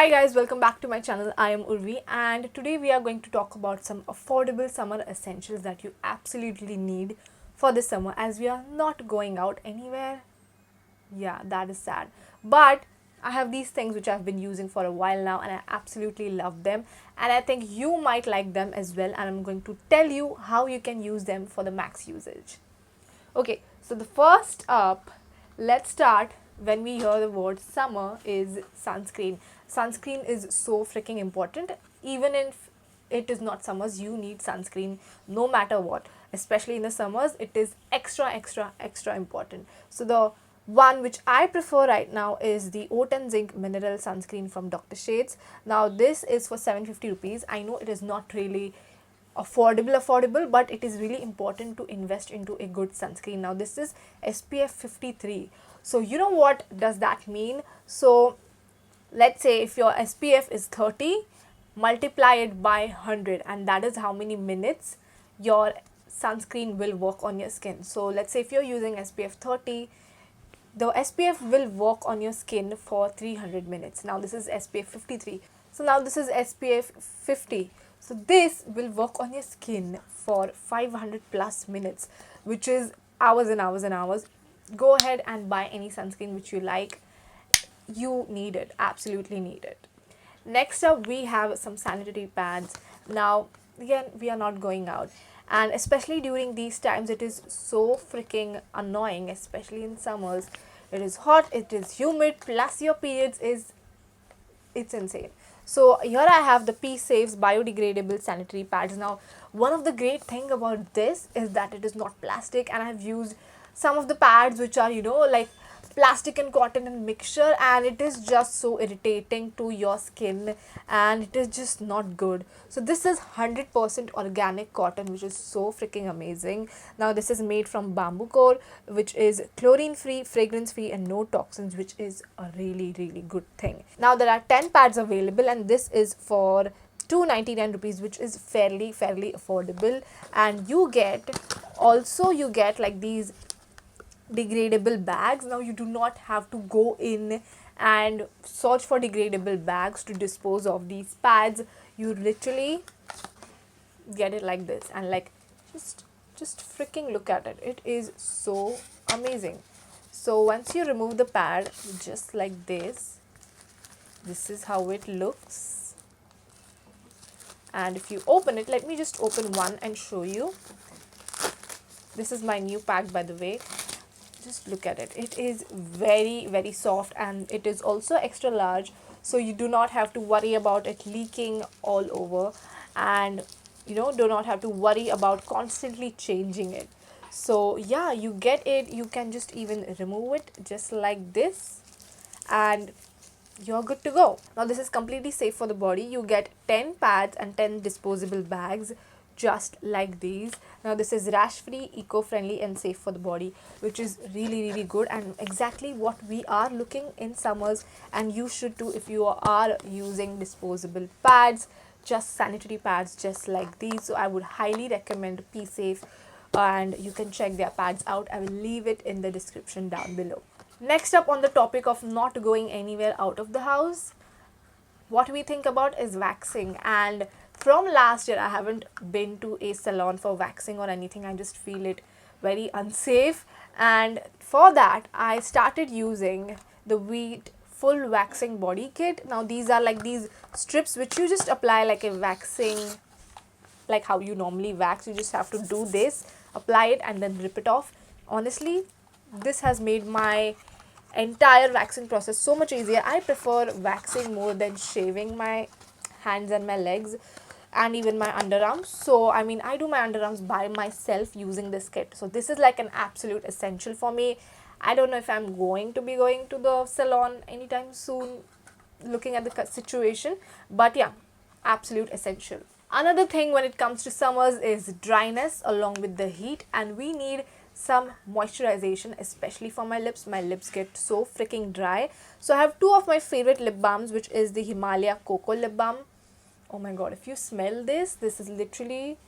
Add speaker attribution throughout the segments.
Speaker 1: Hi guys, welcome back to my channel. I am Urvi and today we are going to talk about some affordable summer essentials that you absolutely need for this summer as we are not going out anywhere. Yeah, that is sad. But I have these things which I've been using for a while now and I absolutely love them and I think you might like them as well and I'm going to tell you how you can use them for the max usage. Okay, so the first up, let's start when we hear the word summer is sunscreen. Sunscreen is so freaking important. Even if it is not summers, you need sunscreen no matter what. Especially in the summers, it is extra important. So the one which I prefer right now is the Oat and Zinc Mineral Sunscreen from Dr. Shades. Now this is for 750 rupees. I know it is not really affordable, but it is really important to invest into a good sunscreen. Now this is SPF 53. So you know what does that mean? So let's say if your SPF is 30, multiply it by 100 and that is how many minutes your sunscreen will work on your skin. So let's say if you're using SPF 30, the SPF will work on your skin for 300 minutes. Now this is SPF 53. So now this is SPF 50. So this will work on your skin for 500 plus minutes, which is hours and hours and hours. Go ahead and buy any sunscreen which you like. You need it, absolutely need it. Next up, we have some sanitary pads. Now, again, we are not going out, and especially during these times, it is so freaking annoying, especially in summers. It is hot, it is humid, plus your periods is it's insane. So here I have the P-Safes biodegradable sanitary pads. Now, one of the great thing about this is that it is not plastic, and I have used some of the pads which are like plastic and cotton and mixture, and it is just so irritating to your skin and it is just not good. So this is 100% organic cotton, which is so freaking amazing. Now this is made from bamboo core, which is chlorine free, fragrance free and no toxins, which is a really good thing. Now there are 10 pads available and this is for 299 rupees, which is fairly affordable. And you get like these degradable bags. Now you do not have to go in and search for degradable bags to dispose of these pads. You literally get it like this and like just freaking look at it. It is so amazing. So once you remove the pad, just like this is how it looks. And if you open it, let me just open one and show you. This is my new pack, by the way. Just look at it. It is very soft and it is also extra large, so you do not have to worry about it leaking all over, and do not have to worry about constantly changing it. So yeah, you get it. You can just even remove it just like this and you're good to go. Now this is completely safe for the body. You get 10 pads and 10 disposable bags just like these. Now this is rash free, eco friendly and safe for the body, which is really good and exactly what we are looking in summers, and you should too if you are using disposable pads, just sanitary pads just like these. So I would highly recommend P-Safe and you can check their pads out. I will leave it in the description down below. Next up, on the topic of not going anywhere out of the house, what we think about is waxing. And from last year, I haven't been to a salon for waxing or anything. I just feel it very unsafe. And for that, I started using the Veet full waxing body kit. Now these are like these strips which you just apply like a waxing, like how you normally wax. You just have to do this, apply it and then rip it off. Honestly, this has made my entire waxing process so much easier. I prefer waxing more than shaving my hands and my legs and even my underarms. So I mean, I do my underarms by myself using this kit. So this is like an absolute essential for me. I don't know if I'm going to be going to the salon anytime soon, looking at the situation, but yeah, absolute essential. Another thing when it comes to summers is dryness along with the heat, and we need some moisturization, especially for my lips. My lips get so freaking dry. So I have two of my favorite lip balms, which is the Himalaya Cocoa Lip Balm. Oh my god, if you smell this, this is literally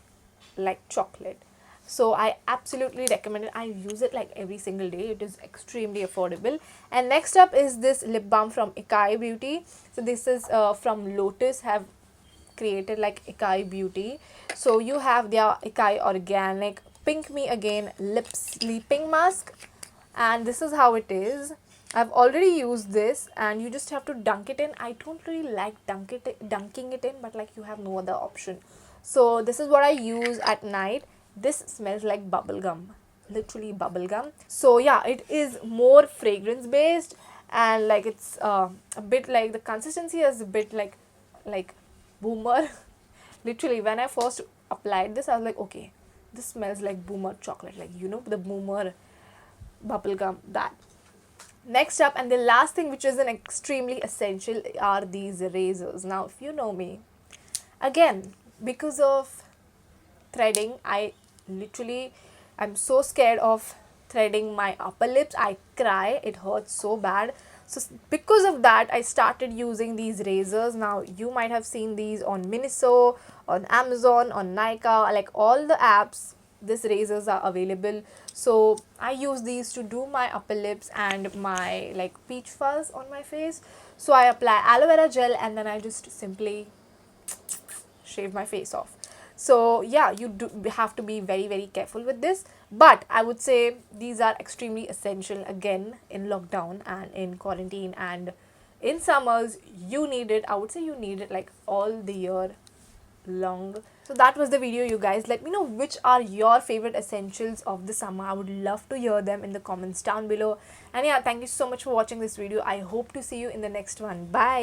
Speaker 1: like chocolate. So I absolutely recommend it. I use it like every single day. It is extremely affordable. And next up is this lip balm from Ikai Beauty. So this is from Lotus, have created like Ikai Beauty. So you have their Ikai Organic Pink Me Again Lip Sleeping Mask, and this is how it is. I've already used this, and you just have to dunk it in. I don't really like dunking it in, but like you have no other option. So this is what I use at night. This smells like bubble gum, literally bubble gum. So yeah, it is more fragrance based, and like it's a bit like the consistency is a bit like Boomer. Literally, when I first applied this, I was like, okay, this smells like Boomer chocolate, like you know the Boomer bubblegum, that. Next up, and the last thing which is an extremely essential, are these razors. Now if you know me, again, because of threading, I literally, I'm so scared of threading my upper lips. I cry, it hurts so bad. So because of that, I started using these razors. Now you might have seen these on Miniso, on Amazon, on Nykaa, like all the apps, these razors are available. So I use these to do my upper lips and my like peach fuzz on my face. So I apply aloe vera gel, and then I just simply shave my face off. So yeah, you do have to be very very careful with this, but I would say these are extremely essential again in lockdown and in quarantine, and in summers you need it. I would say you need it like all the year long. So that was the video, you guys. Let me know which are your favorite essentials of the summer. I would love to hear them in the comments down below. And yeah, thank you so much for watching this video. I hope to see you in the next one. Bye.